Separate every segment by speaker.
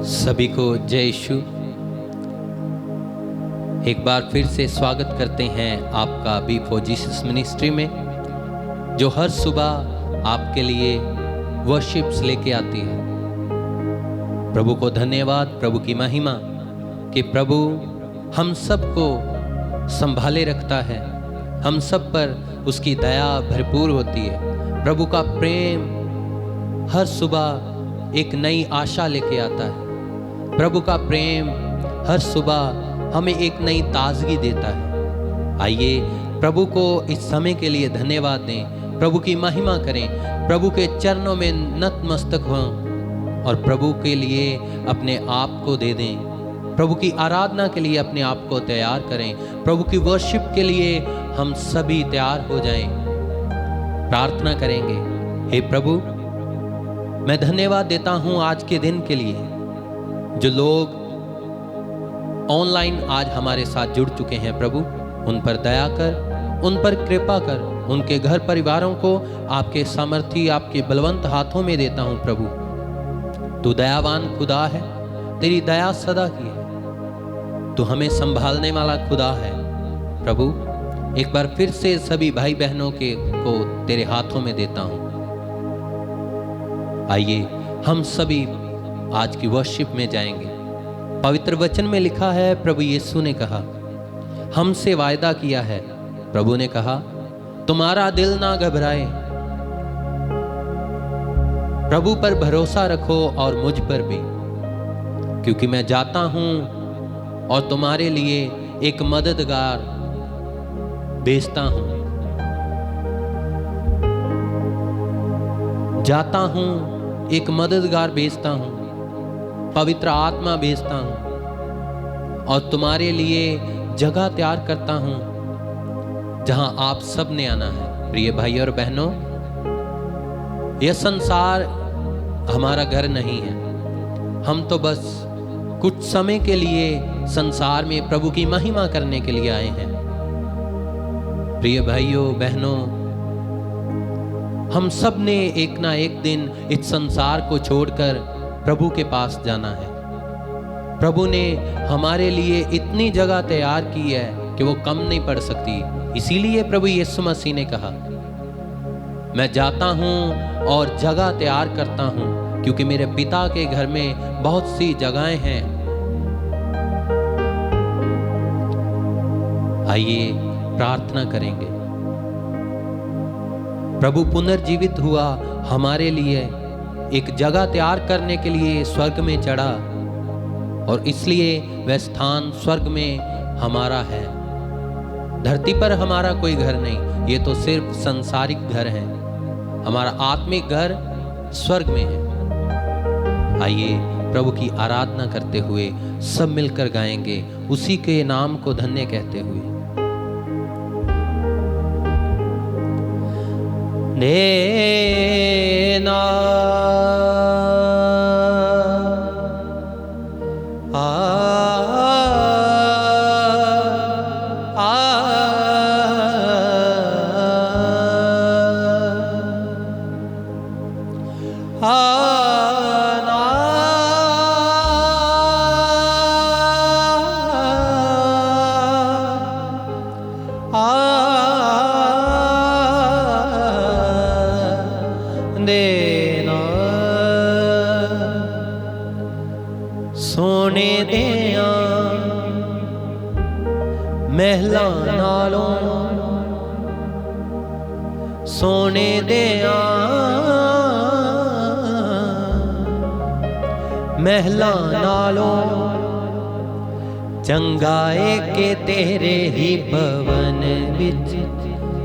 Speaker 1: सभी को जय यीशु। एक बार फिर से स्वागत करते हैं आपका बी फॉर जीसस मिनिस्ट्री में, जो हर सुबह आपके लिए वर्शिप्स लेके आती है। प्रभु को धन्यवाद, प्रभु की महिमा कि प्रभु हम सबको संभाले रखता है, हम सब पर उसकी दया भरपूर होती है। प्रभु का प्रेम हर सुबह एक नई आशा लेके आता है। प्रभु का प्रेम हर सुबह हमें एक नई ताजगी देता है। आइए प्रभु को इस समय के लिए धन्यवाद दें, प्रभु की महिमा करें, प्रभु के चरणों में नतमस्तक हों और प्रभु के लिए अपने आप को दे दें। प्रभु की आराधना के लिए अपने आप को तैयार करें। प्रभु की वर्शिप के लिए हम सभी तैयार हो जाएं। प्रार्थना करेंगे। हे प्रभु, मैं धन्यवाद देता हूं आज के दिन के लिए। जो लोग ऑनलाइन आज हमारे साथ जुड़ चुके हैं, प्रभु उन पर दया कर, उन पर कृपा कर, उनके घर परिवारों को आपके सामर्थी, आपके बलवंत हाथों में देता हूं। प्रभु तू दयावान खुदा है, तेरी दया सदा की है, तू हमें संभालने वाला खुदा है। प्रभु एक बार फिर से सभी भाई बहनों को तेरे हाथों में देता हूं। आइए हम सभी आज की वर्शिप में जाएंगे। पवित्र वचन में लिखा है, प्रभु यीशु ने कहा, हमसे वायदा किया है। प्रभु ने कहा, तुम्हारा दिल ना घबराए, प्रभु पर भरोसा रखो और मुझ पर भी, क्योंकि मैं जाता हूं और तुम्हारे लिए एक मददगार भेजता हूं। जाता हूं, एक मददगार भेजता हूं, पवित्र आत्मा भेजता हूं और तुम्हारे लिए जगह तैयार करता हूं जहां आप सब ने आना है। प्रिय भाई और बहनों, यह संसार हमारा घर नहीं है। हम तो बस कुछ समय के लिए संसार में प्रभु की महिमा करने के लिए आए हैं। प्रिय भाइयों बहनों, हम सब ने एक ना एक दिन इस संसार को छोड़कर प्रभु के पास जाना है। प्रभु ने हमारे लिए इतनी जगह तैयार की है कि वो कम नहीं पड़ सकती। इसीलिए प्रभु यीशु मसीह ने कहा, मैं जाता हूं और जगह तैयार करता हूं, क्योंकि मेरे पिता के घर में बहुत सी जगहें हैं। आइए प्रार्थना करेंगे। प्रभु पुनर्जीवित हुआ, हमारे लिए एक जगह तैयार करने के लिए स्वर्ग में चढ़ा, और इसलिए वह स्थान स्वर्ग में हमारा है। धरती पर हमारा कोई घर नहीं, ये तो सिर्फ सांसारिक घर है। हमारा आत्मिक घर स्वर्ग में है। आइए प्रभु की आराधना करते हुए सब मिलकर गाएंगे, उसी के नाम को धन्य कहते हुए। नेना देना सोने दिया महला नालों, सोने दिया महला नालों, चंगाए के तेरे ही भवन विच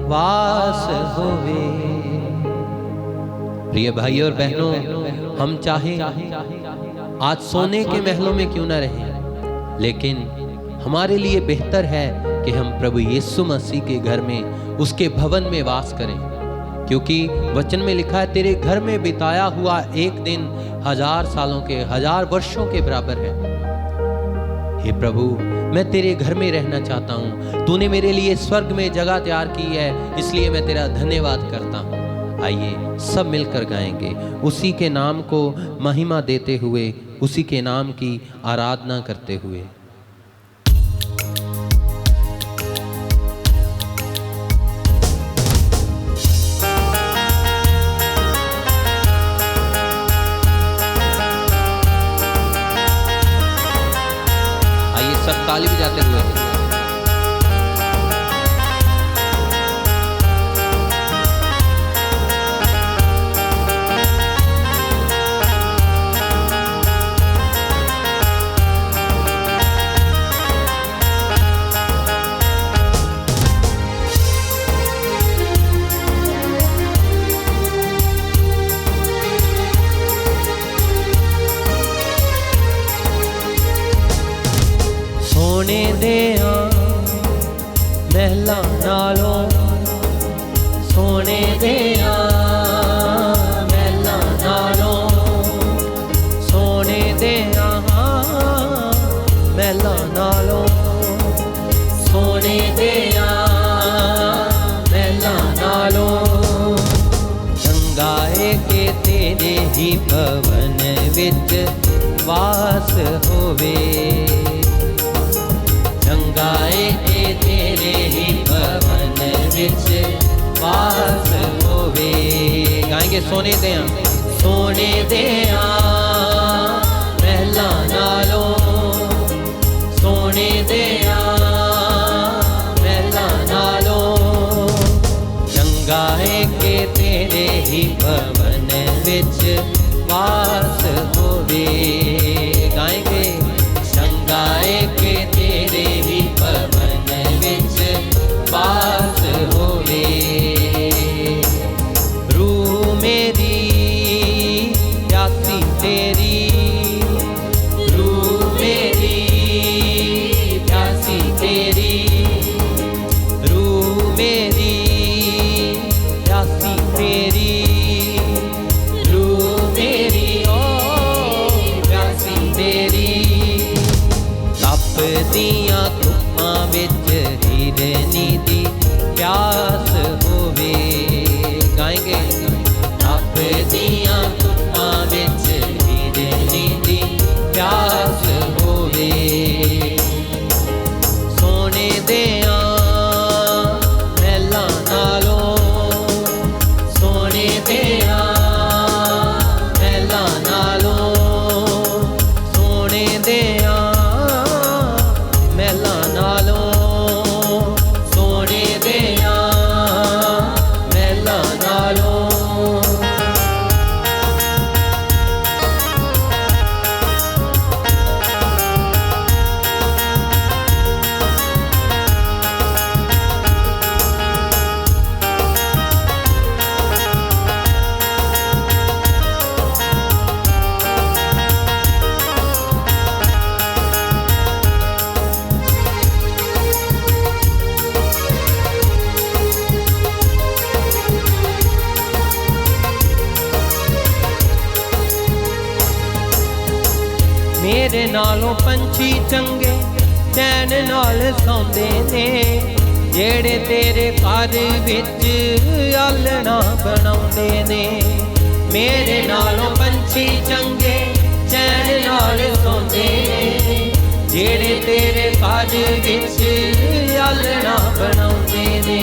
Speaker 1: वास होवे। प्रिय भाई और बहनों, हम चाहे आज सोने के महलों में क्यों ना रहें, लेकिन हमारे लिए बेहतर है कि हम प्रभु यीशु मसीह के घर में, उसके भवन में वास करें, क्योंकि वचन में लिखा है, तेरे घर में बिताया हुआ एक दिन 1000 सालों के, 1000 वर्षों के बराबर है। हे प्रभु, मैं तेरे घर में रहना चाहता हूँ। तूने मेरे लिए स्वर्ग में जगह तैयार की है, इसलिए मैं तेरा धन्यवाद करता हूँ। आइए सब मिलकर गाएंगे, उसी के नाम को महिमा देते हुए, उसी के नाम की आराधना करते हुए। आइए सब ताली बजाते हुए। सोने देआ महला नालों, सोने देआ महला नालों, सोने देआ महला नालों, सोने देआ महला नालों। चंगाए के तेरे ही भवन विच वास होवे, चंगाए के तेरे ही भवन विच वास होवे। गाएंगे सोने देआ, सोने देआ महला नालों, सोने देआ महला नालों। चंगाए के तेरे ही भवन विच वास होवे। गाएंगे चंगाए के तेरे ही भवन विच वास होवे। रूह मेरी प्यासी तेरी, रूह मेरी प्यासी तेरी, रूह मेरी प्यासी तेरी, रूह मेरी ओ प्यासी तेरी। दियां धुप्पां विच हिरनी दी प्यास होवे। गाएंगे तप दियां धुप्पां विच हिरनी दी प्यास होवे। सोने देआ महला नालों, सोने देआ महला नालों, सोने देआ महला नालों, सोने देआ महला नालों। मेरे नालों पंछी चंगे चैन नाल सौंदे ने, जेड़े तेरे घर विच आलना बनाउंदे ने। मेरे नालों पंछी चंगे चैन नाल सौंदे ने, जेड़े तेरे घर विच आलना बनाउंदे ने।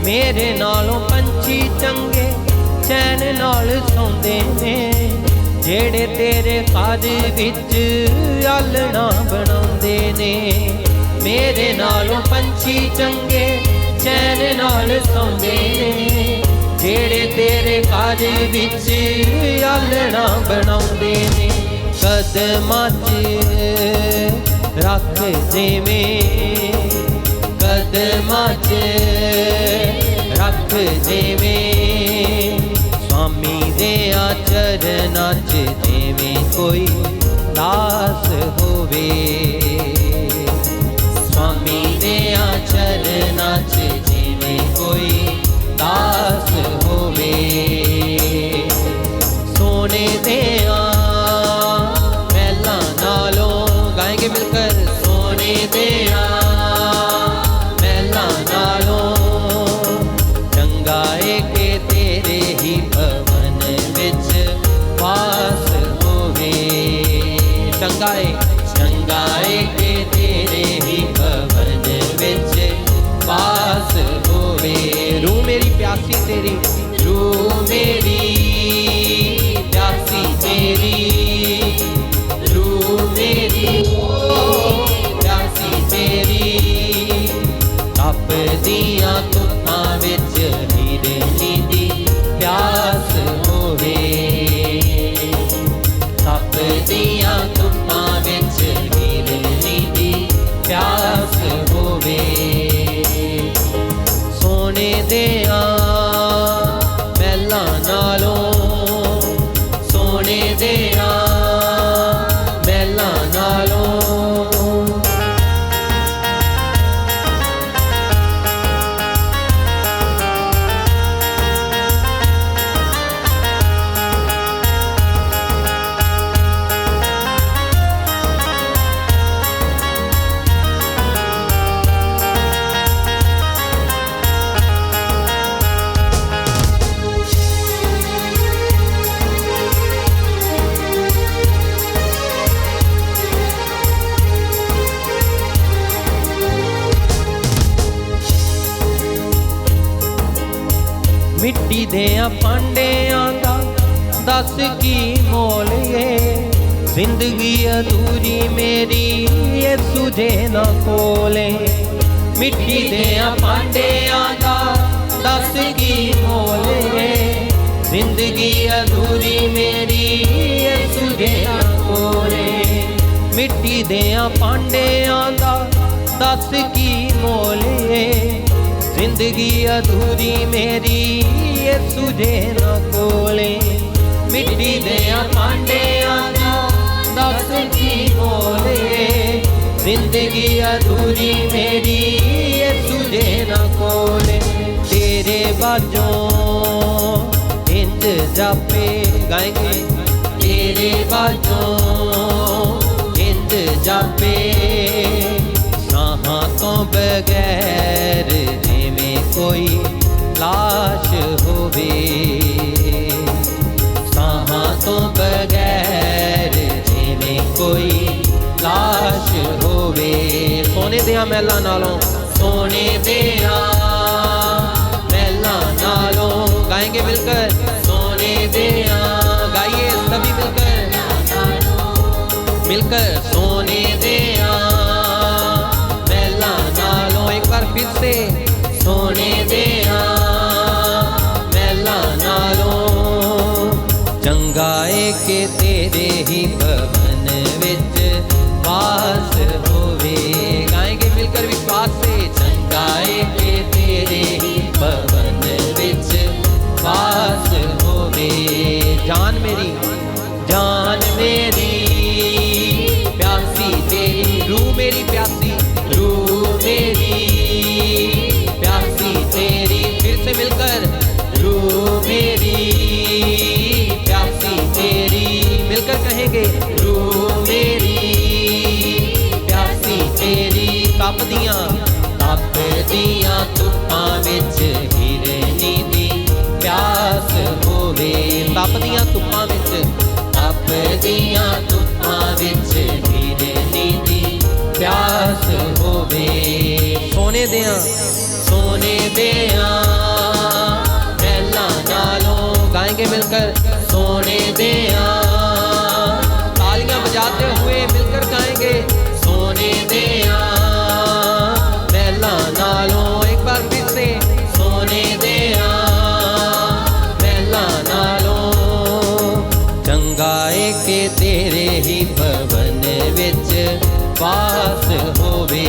Speaker 1: मेरे नालों पंछी चंगे चैन नाल सौंदे ने, जेड़े तेरे घर विच आलना बनाउंदे ने। मेरे नालों पंछी चंगे चैन नाल सौंदे ने, जेड़े तेरे घर विच आलना बनाउंदे ने। कदमां च रख देवें, कदमां च रख देवें, स्वामी देआ चरनां च जिवें कोई दास होवे। स्वामी देआ चरनां च जिवें कोई दास होवे। सोने देआ महला नालों, गाएंगे मिलकर सोने देआ महला नालों। चंगाए के तेरे चंगाए चंगाए के तेरे ही भवन विच वास होवे। रूह मेरी प्यासी तेरी, रूह मेरी प्यासी तेरी, रूह मेरी प्यासी तेरी। तपदियां धुप्पां विच हिरनी दी प्यास होवे। तपदियां धुप्पां विच हिरनी दी प्यास होवे। सोने दियां महलां नालों, सोने दियां महलां नालों मिट्टी देयां भांडियां दा दस की मोल ये। जिंदगी अधूरी मेरी यीशु दे ना कोले। मिट्टी देयां भांडियां दा दस की मोल ये। जिंदगी अधूरी मेरी यीशु दे ना कोले। मिट्टी देयां भांडियां दा दस की मोल ये। जिंदगी अधूरी मेरी यीशु दे ना कोले। मिट्टी देयां भांडियां दा दस की मोले। जिंदगी अधूरी मेरी यीशु दे ना कोले। तेरे बाजों इंज जापे गाएंगे, तेरे बाजों इंज जापे। साहां तो बगैर कोई लाश होवे। साहां तो बगैर जिवें कोई लाश होवे। सोने दियां महलां नालों, सोने दियां महलां नालों गाएंगे मिलकर। सोने दियां गाइए सभी मिलकर, मिलकर सोने दियां महलां नालों। एक बार फिर से सोने दियां महलां नालों। चंगाए के तेरे ही भवन विच वास होवे। गाएंगे मिलकर विश्वास से। चंगाए के तेरे ही भवन विच वास होवे। जान मेरी प्यासी तेरी, रूह मेरी प्यासी, रूह मेरी तेरी। फिर से मिलकर रूह मेरी प्यासी तेरी, मिलकर कहेंगे रूह मेरी प्यासी तेरी। तपदियां धुप्पां विच हिरनी दी प्यास होवे। तपदियां धुप्पां विच हिरनी दी प्यास होवे। सोने दियां महलां नालों गाएंगे मिलकर। सोने दियां तालियां बजाते हुए मिलकर गाएंगे। सोने दियां महलां नालों एक बार फिर से। सोने दियां महलां नालों। चंगाए के तेरे ही भवन विच वास होवे।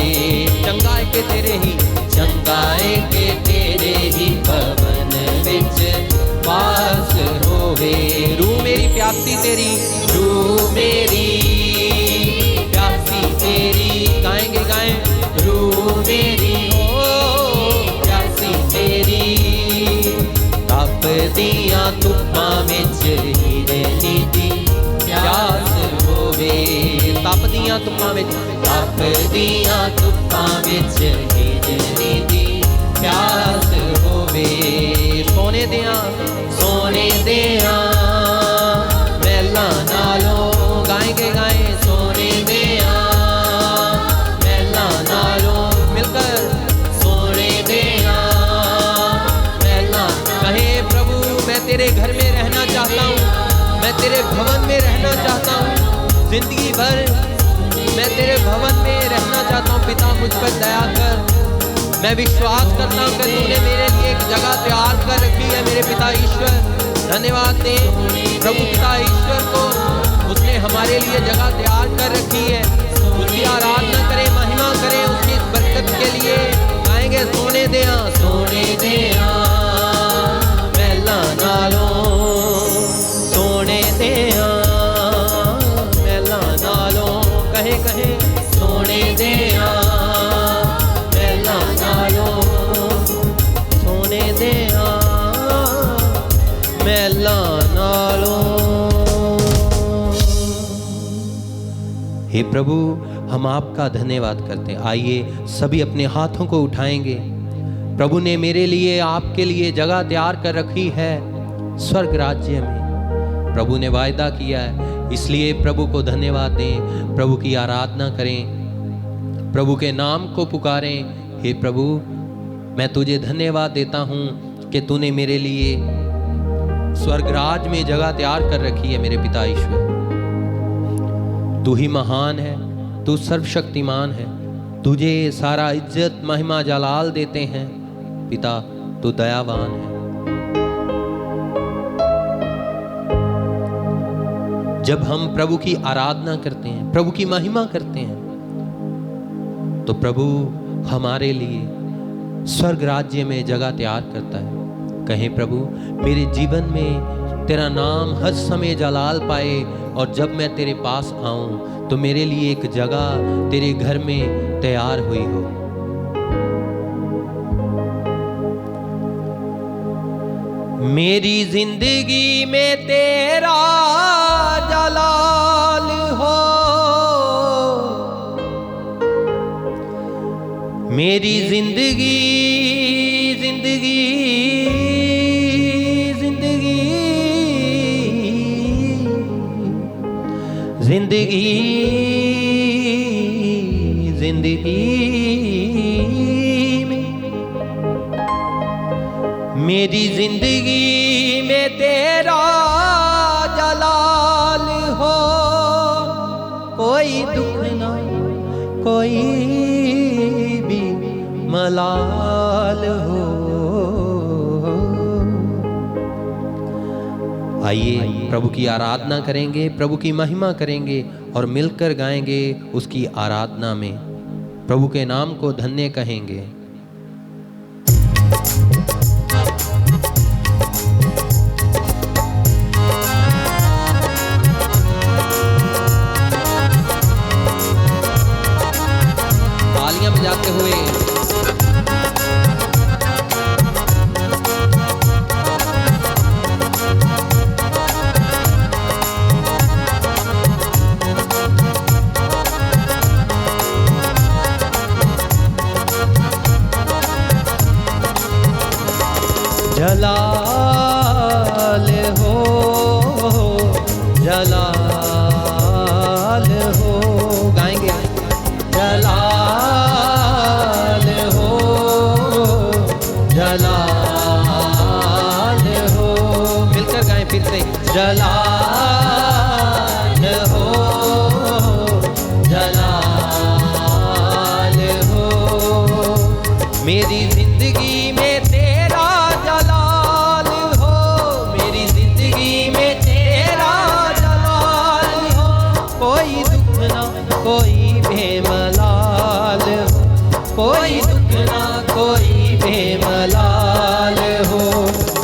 Speaker 1: चंगाए के तेरे ही, चंगाए के तेरे ही भवन विच वास होवे। रूह मेरी प्यासी तेरी, रूह मेरी प्यासी तेरी। गाएंगे गाएं रूह मेरी प्यासी तेरी। तपदियां धुप्पां विच हिरनी दी प्यास होवे। तपदियां धुप्पां विच, तपदियां धुप्पां विच हिरनी दी प्यास होवे। सोने दियां महलां नालों गाएंगे गाएं। सोने रहना चाहता हूँ। जिंदगी भर मैं तेरे भवन में रहना चाहता हूँ। पिता मुझ पर दया कर। मैं विश्वास करता हूँ कि तूने मेरे लिए एक जगह तैयार कर रखी है। मेरे पिता ईश्वर, धन्यवाद दें प्रभु पिता ईश्वर को, उसने हमारे लिए जगह तैयार कर रखी है। उसकी आराधना करें, महिमा करें उसकी इस बरकत के लिए। गाएंगे सोने दिया महला नालों, सोने दिया महला नालों, कहे कहे सोने दिया महला नालों, सोने दिया महला नालों। हे प्रभु, हम आपका धन्यवाद करते हैं। आइए सभी अपने हाथों को उठाएंगे। प्रभु ने मेरे लिए, आपके लिए जगह तैयार कर रखी है स्वर्ग राज्य में। प्रभु ने वायदा किया है, इसलिए प्रभु को धन्यवाद दें, प्रभु की आराधना करें, प्रभु के नाम को पुकारें। हे प्रभु, मैं तुझे धन्यवाद देता हूँ कि तूने मेरे लिए स्वर्ग राज में जगह तैयार कर रखी है। मेरे पिता ईश्वर, तू ही महान है, तू सर्वशक्तिमान है, तुझे सारा इज्जत महिमा जलाल देते हैं। पिता, तू दयावान है। जब हम प्रभु की आराधना करते हैं, प्रभु की महिमा करते हैं, तो प्रभु हमारे लिए स्वर्ग राज्य में जगह तैयार करता है। कहें प्रभु, मेरे जीवन में तेरा नाम हर समय जलाल पाए, और जब मैं तेरे पास आऊं तो मेरे लिए एक जगह तेरे घर में तैयार हुई हो। मेरी जिंदगी में तेरा जलाल हो, मेरी जिंदगी जिंदगी जिंदगी जिंदगी में, मेरी जिंदगी में तेरा जलाल हो। कोई दुख ना, कोई भी मलाल हो। आइए प्रभु की आराधना करेंगे, प्रभु की महिमा करेंगे और मिलकर गाएंगे उसकी आराधना में, प्रभु के नाम को धन्य कहेंगे। तालियां बजाते हुए जलाल हो, जलाल हो, गाएंगे जलाल हो, जलाल हो, मिलकर गाएं फिर से, जलाल हो, जलाल हो। मेरी जिंदगी में तेरा जलाल हो, मेरी जिंदगी में तेरा जलाल हो। कोई दुख ना, कोई बेमलाल हो, कोई दुख ना, कोई बेमलाल हो।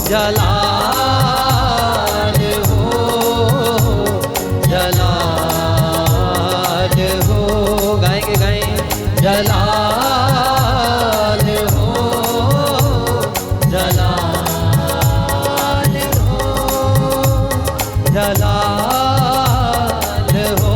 Speaker 1: जलाल हो, जलाल हो, गाएंगे गाएं, जलाल हो, जलाल हो, जलाल हो,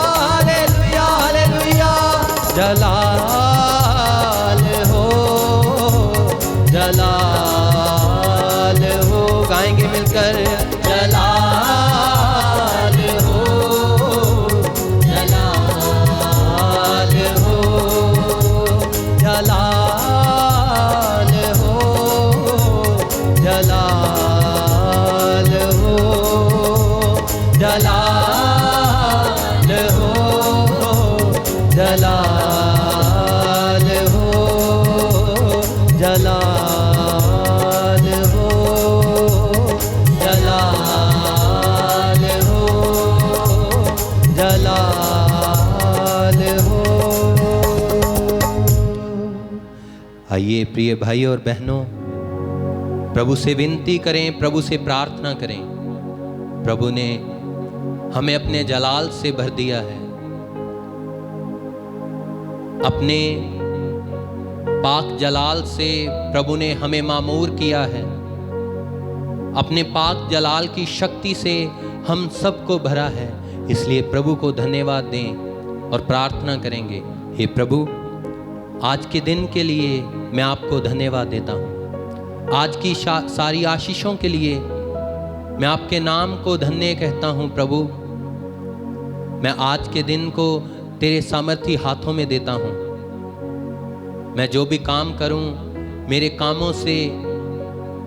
Speaker 1: जलाल हो, जलाल हो, जलाल हो, जलाल हो, जलाल हो। आइए प्रिय भाई और बहनों, प्रभु से विनती करें, प्रभु से प्रार्थना करें। प्रभु ने हमें अपने जलाल से भर दिया है, अपने पाक जलाल से प्रभु ने हमें मामूर किया है, अपने पाक जलाल की शक्ति से हम सबको भरा है। इसलिए प्रभु को धन्यवाद दें और प्रार्थना करेंगे, हे प्रभु आज के दिन के लिए मैं आपको धन्यवाद देता हूँ। आज की सारी आशीषों के लिए मैं आपके नाम को धन्य कहता हूँ। प्रभु मैं आज के दिन को तेरे सामर्थी हाथों में देता हूँ। मैं जो भी काम करूँ, मेरे कामों से,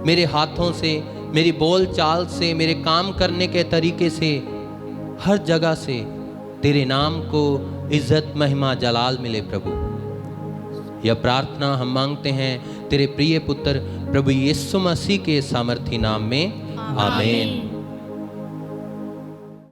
Speaker 1: मेरे हाथों से, मेरी बोल चाल से, मेरे काम करने के तरीके से, हर जगह से तेरे नाम को इज्जत महिमा जलाल मिले। प्रभु यह प्रार्थना हम मांगते हैं तेरे प्रिय पुत्र प्रभु यीशु मसीह के सामर्थी नाम में, आमीन।